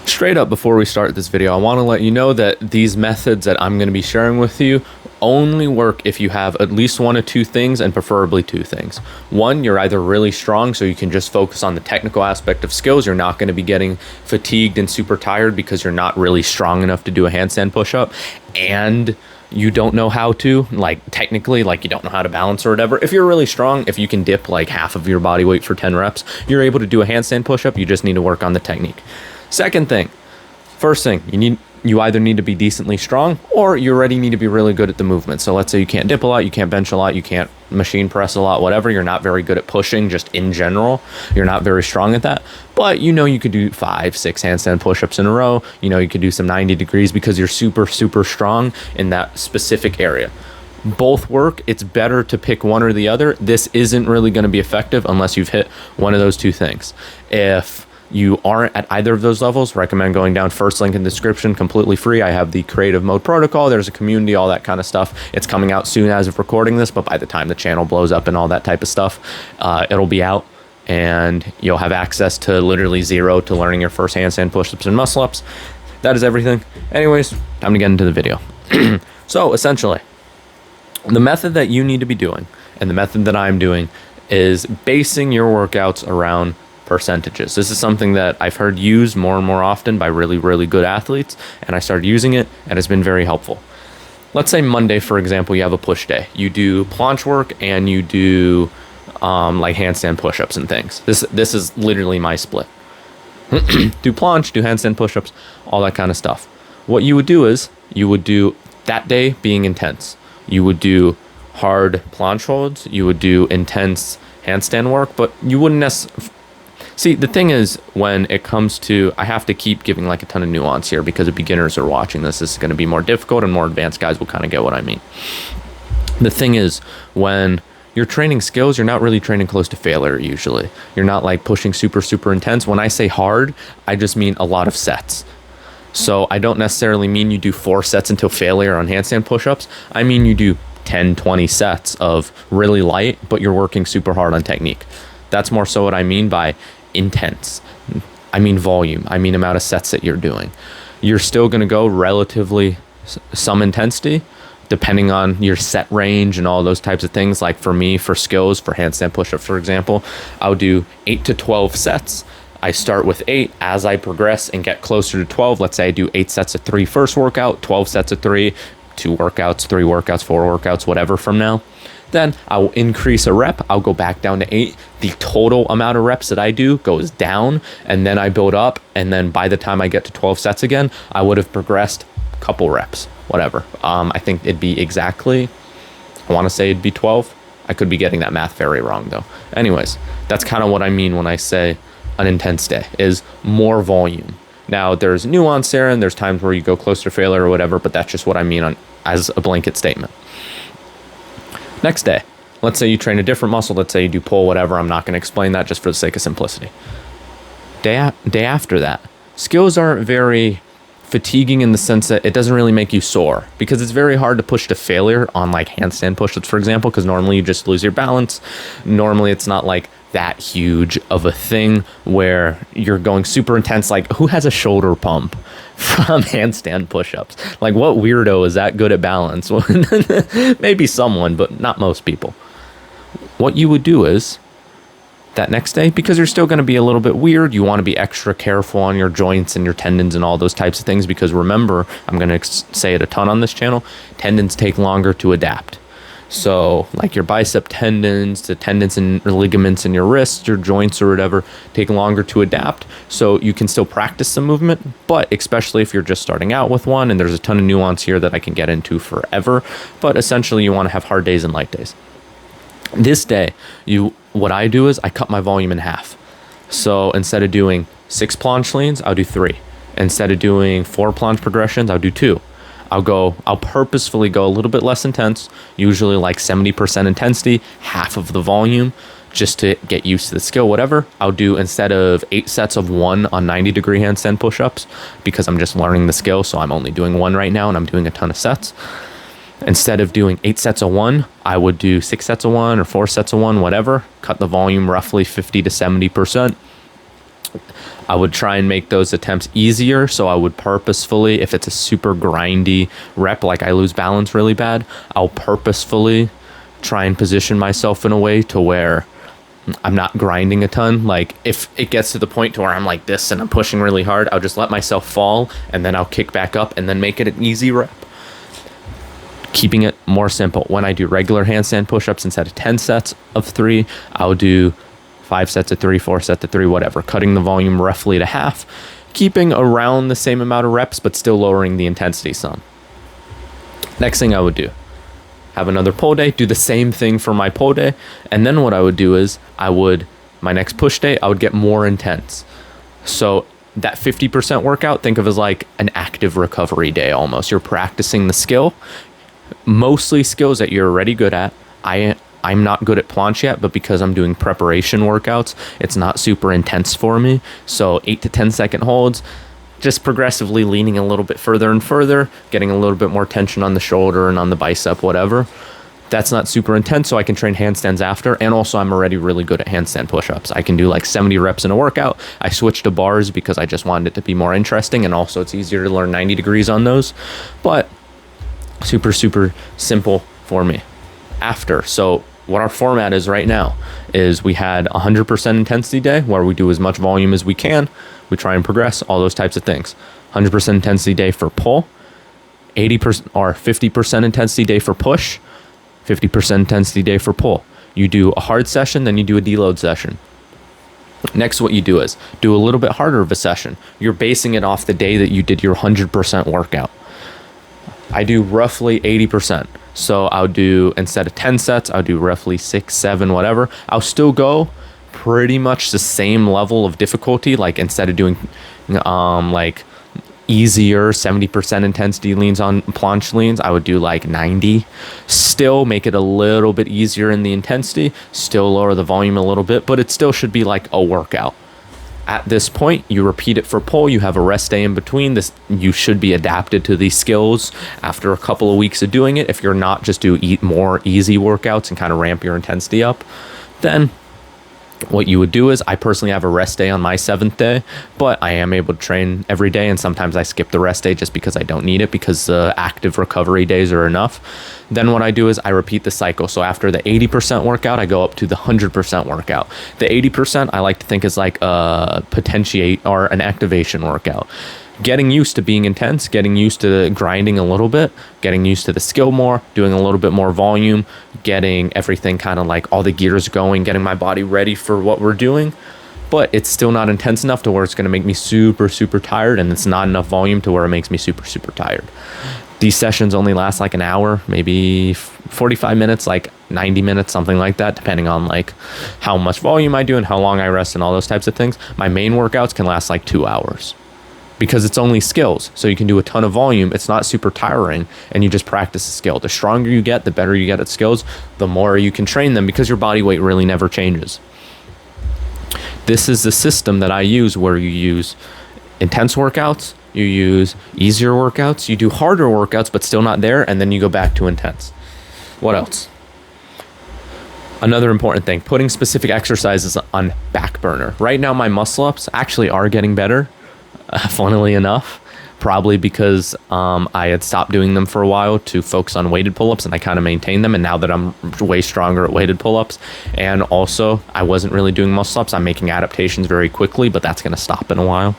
Straight up, before we start this video, I want to let you know that these methods that I'm going to be sharing with you only work if you have at least one of two things, and preferably two things. One, you're either really strong, so you can just focus on the technical aspect of skills. You're not going to be getting fatigued and super tired because you're not really strong enough to do a handstand push-up, and you don't know how to, like, technically, like, you don't know how to balance or whatever. If you're really strong, if you can dip like half of your body weight for 10 reps, you're able to do a handstand push-up. You just need to work on the technique. Second thing, first thing, you either need to be decently strong or you already need to be really good at the movement. So let's say you can't dip a lot, you can't bench a lot, you can't machine press a lot, whatever. You're not very good at pushing just in general. You're not very strong at that. But you know you could do 5, 6 handstand push-ups in a row. You know you could do some 90 degrees because you're super, super strong in that specific area. Both work. It's better to pick one or the other. This isn't really going to be effective unless you've hit one of those two things. If you aren't at either of those levels, recommend going down, first link in the description, completely free. I have the creative mode protocol. There's a community, all that kind of stuff. It's coming out soon as of recording this, but by the time the channel blows up and all that type of stuff, it'll be out and you'll have access to literally zero to learning your first handstand push-ups and muscle ups. That is everything. Anyways, time to get into the video. So essentially, the method that you need to be doing and the method that I'm doing is basing your workouts around percentages. This is something that I've heard used more and more often by really, really good athletes, and I started using it and it's been very helpful. Let's say Monday, for example, you have a push day. You do planche work and you do like handstand push-ups and things. This is literally my split. Do planche, do handstand push-ups, all that kind of stuff. What you would do is you would do that day being intense. You would do hard planche holds, you would do intense handstand work, but you wouldn't necessarily. See, the thing is, when it comes to, I have to keep giving like a ton of nuance here because if beginners are watching this, this is going to be more difficult, and more advanced guys will kind of get what I mean. The thing is, when you're training skills, you're not really training close to failure usually. You're not like pushing super, super intense. When I say hard, I just mean a lot of sets. So I don't necessarily mean you do 4 sets until failure on handstand push-ups. I mean you do 10, 20 sets of really light, but you're working super hard on technique. That's more so what I mean by intense. I mean volume. I mean amount of sets that you're doing. You're still going to go relatively some intensity depending on your set range and all those types of things. Like for me, for skills, for handstand push-ups, for example, I'll do 8 to 12 sets. I start with 8. As I progress and get closer to 12, let's say I do 8 sets of 3 first workout, 12 sets of 3, 2 workouts, 3 workouts, 4 workouts, whatever from now. Then I will increase a rep. I'll go back down to 8. The total amount of reps that I do goes down, and then I build up. And then by the time I get to 12 sets again, I would have progressed a couple reps, whatever. I think it'd be exactly, I want to say it'd be 12. I could be getting that math very wrong though. Anyways, that's kind of what I mean when I say an intense day is more volume. Now there's nuance there, and there's times where you go close to failure or whatever, but that's just what I mean as a blanket statement. Next day, let's say you train a different muscle. Let's say you do pull, whatever. I'm not going to explain that just for the sake of simplicity. Day after that, skills aren't very fatiguing in the sense that it doesn't really make you sore, because it's very hard to push to failure on like handstand push-ups, for example, because normally you just lose your balance. Normally it's not like that huge of a thing where you're going super intense. Like, who has a shoulder pump from handstand push-ups? Like, what weirdo is that good at balance? Maybe someone, but not most people. What you would do is that next day, because you're still going to be a little bit weird, you want to be extra careful on your joints and your tendons and all those types of things, because remember, I'm going to say it a ton on this channel, tendons take longer to adapt. So like your bicep tendons, the tendons and ligaments in your wrists, your joints or whatever, take longer to adapt. So you can still practice some movement, but especially if you're just starting out with one, and there's a ton of nuance here that I can get into forever, but essentially you want to have hard days and light days. This day, what I do is I cut my volume in half. So instead of doing 6 planche leans, I'll do 3. Instead of doing 4 planche progressions, I'll do 2. I'll purposefully go a little bit less intense, usually like 70% intensity, half of the volume, just to get used to the skill, whatever. I'll do, instead of 8 sets of 1 on 90-degree handstand push-ups, because I'm just learning the skill, so I'm only doing 1 right now, and I'm doing a ton of sets. Instead of doing 8 sets of 1, I would do 6 sets of 1 or 4 sets of 1, whatever. Cut the volume roughly 50 to 70%. I would try and make those attempts easier. So I would purposefully, if it's a super grindy rep, like I lose balance really bad, I'll purposefully try and position myself in a way to where I'm not grinding a ton. Like if it gets to the point to where I'm like this and I'm pushing really hard, I'll just let myself fall and then I'll kick back up and then make it an easy rep. Keeping it more simple. When I do regular handstand push-ups, instead of 10 sets of 3, I'll do 5 sets of 3, 4 sets of 3, whatever, cutting the volume roughly to half, keeping around the same amount of reps, but still lowering the intensity some. Next thing I would do, have another pull day, do the same thing for my pull day. And then what I would do is my next push day, I would get more intense. So that 50% workout, think of as like an active recovery day almost. You're practicing the skill, mostly skills that you're already good at. I'm not good at planche yet, but because I'm doing preparation workouts, it's not super intense for me. So 8 to 10 second holds, just progressively leaning a little bit further and further, getting a little bit more tension on the shoulder and on the bicep, whatever. That's not super intense, so I can train handstands after. And also I'm already really good at handstand push-ups. I can do like 70 reps in a workout. I switched to bars because I just wanted it to be more interesting, and also it's easier to learn 90 degrees on those. But super, super simple for me. After, so what our format is right now is we had 100% intensity day where we do as much volume as we can. We try and progress, all those types of things. 100% intensity day for pull, 80% or 50% intensity day for push, 50% intensity day for pull. You do a hard session, then you do a deload session. Next, what you do is do a little bit harder of a session. You're basing it off the day that you did your 100% workout. I do roughly 80%. So I'll do, instead of 10 sets, I'll do roughly 6, 7, whatever. I'll still go pretty much the same level of difficulty. Like instead of doing like easier 70% intensity leans on planche leans, I would do like 90. Still make it a little bit easier in the intensity, still lower the volume a little bit, but it still should be like a workout. At this point, you repeat it for pull. You have a rest day in between. This, you should be adapted to these skills after a couple of weeks of doing it. If you're not, just do more easy workouts and kind of ramp your intensity up. Then what you would do is, I personally have a rest day on my 7th day, but I am able to train every day, and sometimes I skip the rest day just because I don't need it, because the active recovery days are enough. Then what I do is I repeat the cycle. So after the 80% workout, I go up to the 100% workout. The 80% I like to think is like a potentiate or an activation workout. Getting used to being intense, getting used to grinding a little bit, getting used to the skill more, doing a little bit more volume, getting everything kind of like all the gears going, getting my body ready for what we're doing. But it's still not intense enough to where it's going to make me super, super tired, and it's not enough volume to where it makes me super, super tired. These sessions only last like an hour, maybe 45 minutes, like 90 minutes, something like that, depending on like how much volume I do and how long I rest and all those types of things. My main workouts can last like 2 hours. Because it's only skills, so you can do a ton of volume. It's not super tiring, and you just practice the skill. The stronger you get, the better you get at skills, the more you can train them, because your body weight really never changes. This is the system that I use, where you use intense workouts, you use easier workouts, you do harder workouts but still not there, and then you go back to intense. What else? Another important thing, putting specific exercises on back burner. Right now my muscle ups actually are getting better. Funnily enough, probably because I had stopped doing them for a while to focus on weighted pull-ups, and I kind of maintained them. And now that I'm way stronger at weighted pull-ups, and also I wasn't really doing muscle ups, I'm making adaptations very quickly, but that's going to stop in a while.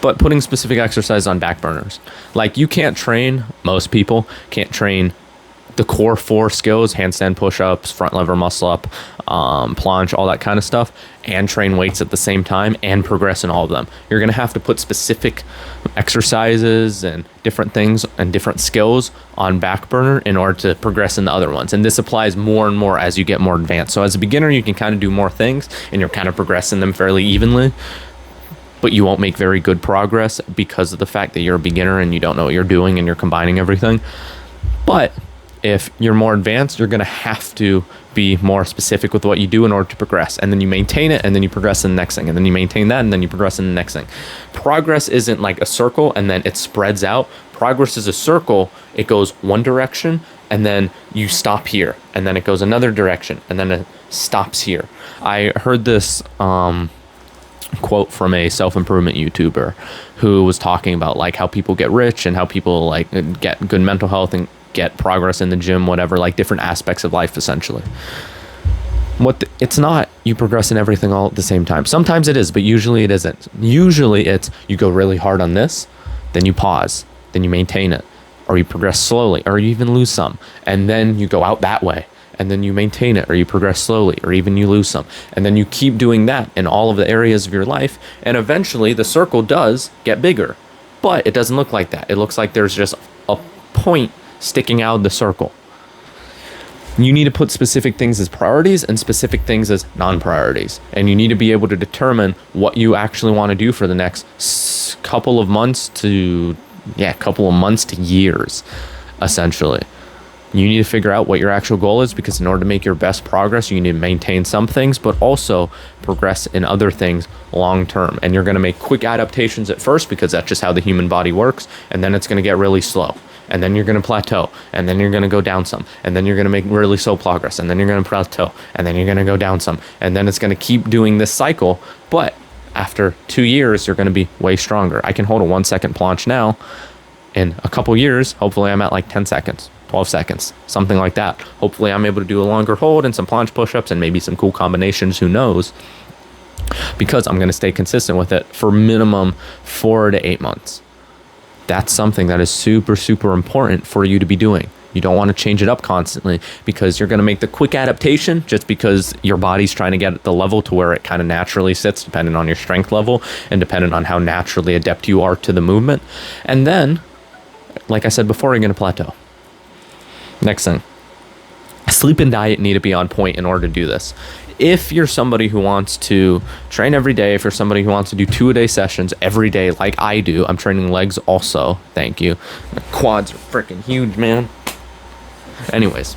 But putting specific exercises on back burners, like you can't train, most people can't train the core 4 skills, handstand push-ups, front lever muscle up, planche, all that kind of stuff, and train weights at the same time and progress in all of them. You're going to have to put specific exercises and different things and different skills on back burner in order to progress in the other ones. And this applies more and more as you get more advanced. So as a beginner, you can kind of do more things and you're kind of progressing them fairly evenly, but you won't make very good progress because of the fact that you're a beginner and you don't know what you're doing and you're combining everything. But if you're more advanced, you're going to have to be more specific with what you do in order to progress. And then you maintain it, and then you progress in the next thing. And then you maintain that, and then you progress in the next thing. Progress isn't like a circle, and then it spreads out. Progress is a circle. It goes one direction, and then you stop here. And then it goes another direction, and then it stops here. I heard this quote from a self-improvement YouTuber who was talking about like how people get rich and how people like get good mental health and get progress in the gym, whatever, like different aspects of life essentially. It's not you progress in everything all at the same time. Sometimes it is, but usually it isn't. Usually it's you go really hard on this, then you pause, then you maintain it, or you progress slowly, or you even lose some, and then you go out that way, and then you maintain it, or you progress slowly, or even you lose some, and then you keep doing that in all of the areas of your life, and eventually the circle does get bigger, but it doesn't look like that. It looks like there's just a point sticking out of the circle. You need to put specific things as priorities and specific things as non-priorities. And you need to be able to determine what you actually want to do for the next couple of months to years, essentially. You need to figure out what your actual goal is, because in order to make your best progress, you need to maintain some things, but also progress in other things long term. And you're going to make quick adaptations at first, because that's just how the human body works. And then it's going to get really slow. And then you're going to plateau, and then you're going to go down some, and then you're going to make really slow progress, and then you're going to plateau, and then you're going to go down some, and then it's going to keep doing this cycle. But after 2 years, you're going to be way stronger. I can hold a 1 second planche now. In a couple years, hopefully I'm at like 10 seconds, 12 seconds, something like that. Hopefully I'm able to do a longer hold and some planche push-ups and maybe some cool combinations, who knows, because I'm going to stay consistent with it for minimum 4 to 8 months. That's something that is super, super important for you to be doing. You don't want to change it up constantly, because you're going to make the quick adaptation just because your body's trying to get at the level to where it kind of naturally sits, depending on your strength level and depending on how naturally adept you are to the movement. And then, like I said before, you're going to plateau. Next thing, sleep and diet need to be on point in order to do this. If you're somebody who wants to train every day, if you're somebody who wants to do 2-a-day sessions every day like I do, I'm training legs also, thank you. My quads are freaking huge, man. Anyways,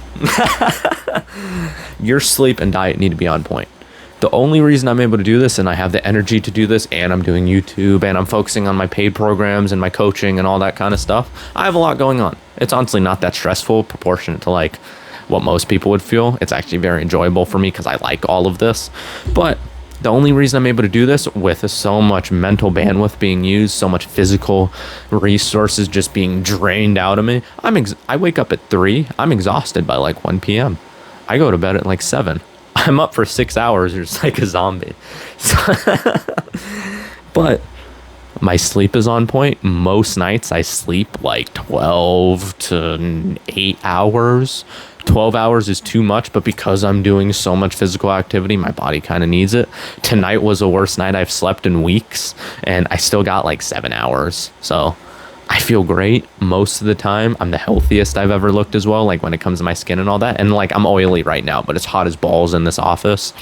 your sleep and diet need to be on point. The only reason I'm able to do this, and I have the energy to do this, and I'm doing YouTube, and I'm focusing on my paid programs and my coaching and all that kind of stuff, I have a lot going on. It's honestly not that stressful proportionate to like what most people would feel. It's actually very enjoyable for me because I like all of this. But the only reason I'm able to do this with so much mental bandwidth being used, so much physical resources just being drained out of me, I wake up at 3. I'm exhausted by like 1 p.m. I go to bed at like 7. I'm up for 6 hours just like a zombie. But my sleep is on point. Most nights I sleep like 12 to 8 hours. 12 hours is too much, but because I'm doing so much physical activity, my body kind of needs it. Tonight was the worst night I've slept in weeks, and I still got like 7 hours. So I feel great most of the time. I'm the healthiest I've ever looked as well, like when it comes to my skin and all that. And like I'm oily right now, but it's hot as balls in this office.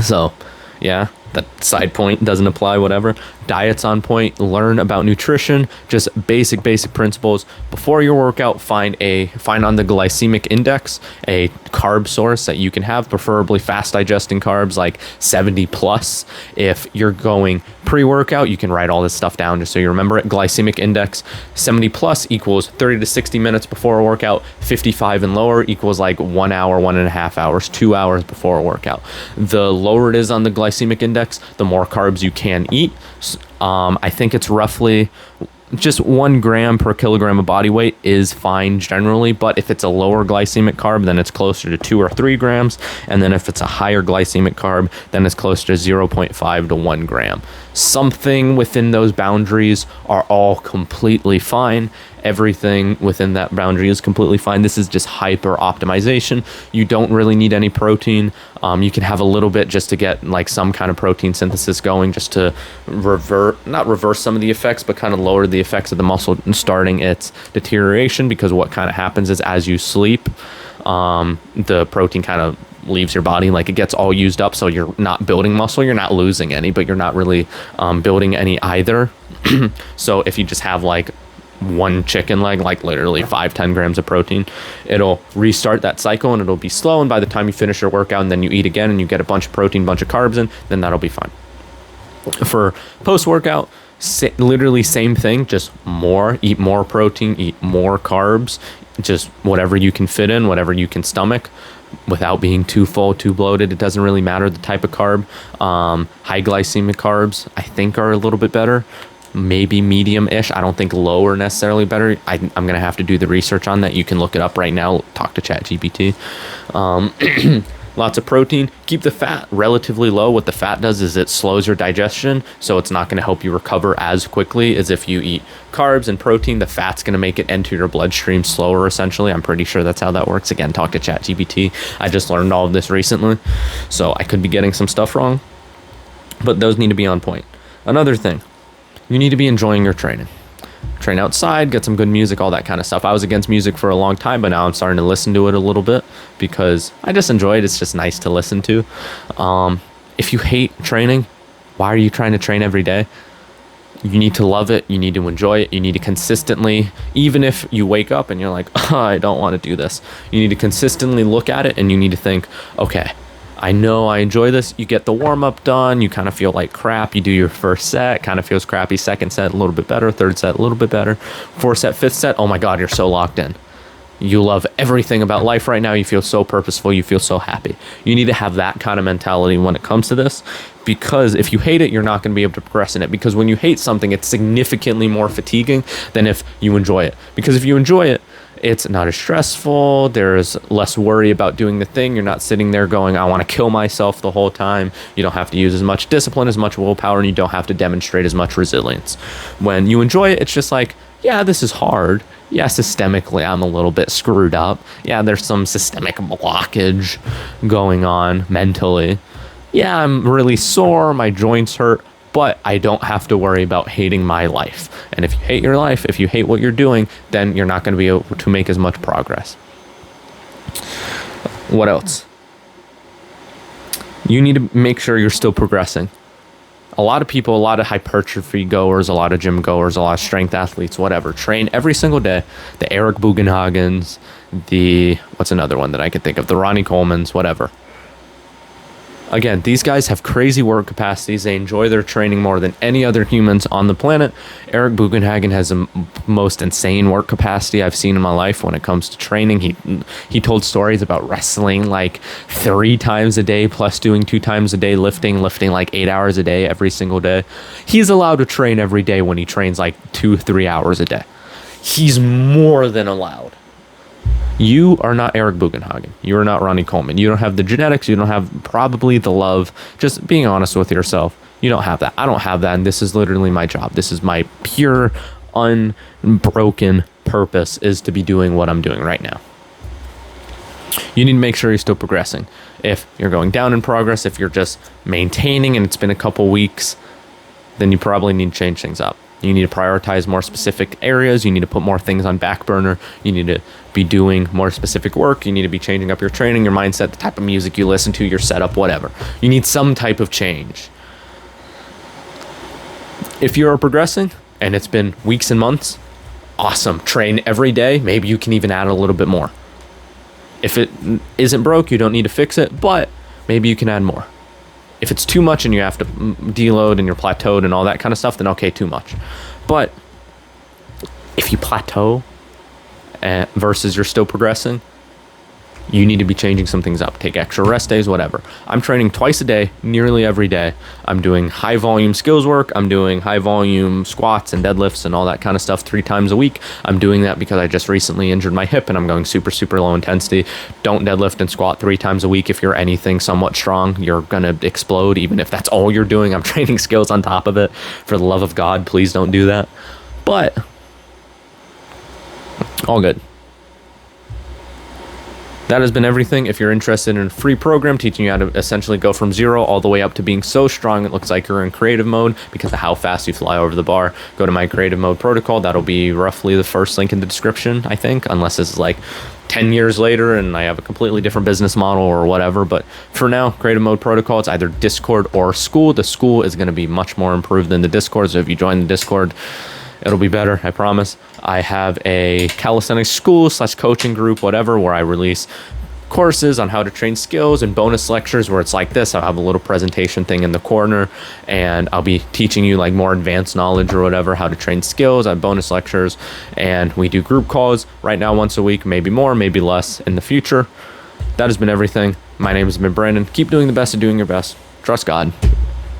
So yeah, that side point doesn't apply, whatever. Diet's on point. Learn about nutrition, just basic principles. Before your workout, find on the glycemic index a carb source that you can have, preferably fast digesting carbs like 70 plus. If you're going pre-workout, you can write all this stuff down just so you remember it. Glycemic index 70 plus equals 30 to 60 minutes before a workout. 55 and lower equals like 1 hour, 1.5 hours, 2 hours before a workout. The lower it is on the glycemic index, the more carbs you can eat. I think it's roughly just 1 gram per kilogram of body weight is fine generally, but if it's a lower glycemic carb, then it's closer to 2 or 3 grams, and then if it's a higher glycemic carb, then it's closer to 0.5 to 1 gram. Something within those boundaries are all completely fine. Everything within that boundary is completely fine. This is just hyper optimization. You don't really need any protein. You can have a little bit just to get like some kind of protein synthesis going, just to not reverse some of the effects, but kind of lower the effects of the muscle starting its deterioration, because what kind of happens is as you sleep, the protein kind of leaves your body, like it gets all used up, so you're not building muscle, you're not losing any, but you're not really building any either. So if you just have like 1 chicken leg, like literally 5-10 grams of protein, it'll restart that cycle and it'll be slow, and by the time you finish your workout and then you eat again and you get a bunch of protein, bunch of carbs in, then that'll be fine. For post-workout, literally same thing, just eat more protein, eat more carbs, just whatever you can fit in, whatever you can stomach. without being too full, too bloated. It doesn't really matter the type of carb. High glycemic carbs, I think, are a little bit better. Maybe medium-ish. I don't think low are necessarily better. I'm going to have to do the research on that. You can look it up right now. Talk to ChatGPT. Lots of protein. Keep the fat relatively low. What the fat does is it slows your digestion, so it's not going to help you recover as quickly as if you eat carbs and protein. The fat's going to make it enter your bloodstream slower, essentially. I'm pretty sure that's how that works. Again, talk to ChatGPT. I just learned all of this recently, so I could be getting some stuff wrong, but those need to be on point. Another thing, you need to be enjoying your training. Train outside, get some good music, all that kind of stuff. I was against music for a long time, but now I'm starting to listen to it a little bit because I just enjoy it. It's just nice to listen to. If you hate training, why are you trying to train every day? You need to love it. You need to enjoy it. You need to consistently, even if you wake up and you're like, oh, I don't want to do this, you need to consistently look at it and you need to think, okay, I know I enjoy this. You get the warm-up done. You kind of feel like crap. You do your first set, kind of feels crappy. Second set, a little bit better. Third set, a little bit better. Fourth set, fifth set, oh my God, you're so locked in. You love everything about life right now. You feel so purposeful. You feel so happy. You need to have that kind of mentality when it comes to this, because if you hate it, you're not going to be able to progress in it. Because when you hate something, it's significantly more fatiguing than if you enjoy it. Because if you enjoy it, it's not as stressful. There's less worry about doing the thing. You're not sitting there going, I want to kill myself the whole time. You don't have to use as much discipline, as much willpower, and you don't have to demonstrate as much resilience. When you enjoy it, it's just like, yeah, this is hard. Yeah, systemically, I'm a little bit screwed up. Yeah, there's some systemic blockage going on mentally. Yeah, I'm really sore. My joints hurt. But I don't have to worry about hating my life. And if you hate your life, if you hate what you're doing, then you're not going to be able to make as much progress. What else? You need to make sure you're still progressing. A lot of people, a lot of hypertrophy goers, a lot of gym goers, a lot of strength athletes, whatever, train every single day. The Eric Bugenhagens, what's another one that I can think of? The Ronnie Colemans, whatever. Again, these guys have crazy work capacities. They enjoy their training more than any other humans on the planet. Eric Bugenhagen has the most insane work capacity I've seen in my life when it comes to training. He told stories about wrestling like 3 times a day, plus doing 2 times a day lifting like 8 hours a day every single day. He's allowed to train every day when he trains like 2-3 hours a day. He's more than allowed. You are not Eric Bugenhagen. You are not Ronnie Coleman. You don't have the genetics. You don't have probably the love. Just being honest with yourself. You don't have that. I don't have that. And this is literally my job. This is my pure, unbroken purpose, is to be doing what I'm doing right now. You need to make sure you're still progressing. If you're going down in progress, if you're just maintaining and it's been a couple weeks, then you probably need to change things up. You need to prioritize more specific areas. You need to put more things on back burner. You need to be doing more specific work. You need to be changing up your training, your mindset, the type of music you listen to, your setup, whatever. You need some type of change. If you're progressing and it's been weeks and months, awesome. Train every day. Maybe you can even add a little bit more. If it isn't broke, you don't need to fix it, but maybe you can add more. If it's too much and you have to deload and you're plateaued and all that kind of stuff, then okay, too much. But if you plateau versus you're still progressing, you need to be changing some things up. Take extra rest days, whatever. I'm training twice a day, nearly every day. I'm doing high volume skills work. I'm doing high volume squats and deadlifts and all that kind of stuff 3 times a week. I'm doing that because I just recently injured my hip and I'm going super, super low intensity. Don't deadlift and squat 3 times a week. If you're anything somewhat strong, you're going to explode, even if that's all you're doing. I'm training skills on top of it. For the love of God, please don't do that. But all good. That has been everything. If you're interested in a free program teaching you how to essentially go from 0 all the way up to being so strong it looks like you're in creative mode because of how fast you fly over the bar, go to my creative mode protocol. That'll be roughly the first link in the description, I think, unless it's like 10 years later and I have a completely different business model or whatever. But for now, creative mode protocol, it's either Discord or school. The school is going to be much more improved than the Discord. So if you join the Discord, it'll be better, I promise. I have a calisthenics school / coaching group, whatever, where I release courses on how to train skills and bonus lectures where it's like this. I'll have a little presentation thing in the corner and I'll be teaching you like more advanced knowledge or whatever, how to train skills. I have bonus lectures and we do group calls right now once a week, maybe more, maybe less in the future. That has been everything. My name has been Brandon. Keep doing the best and doing your best. Trust God.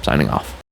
Signing off.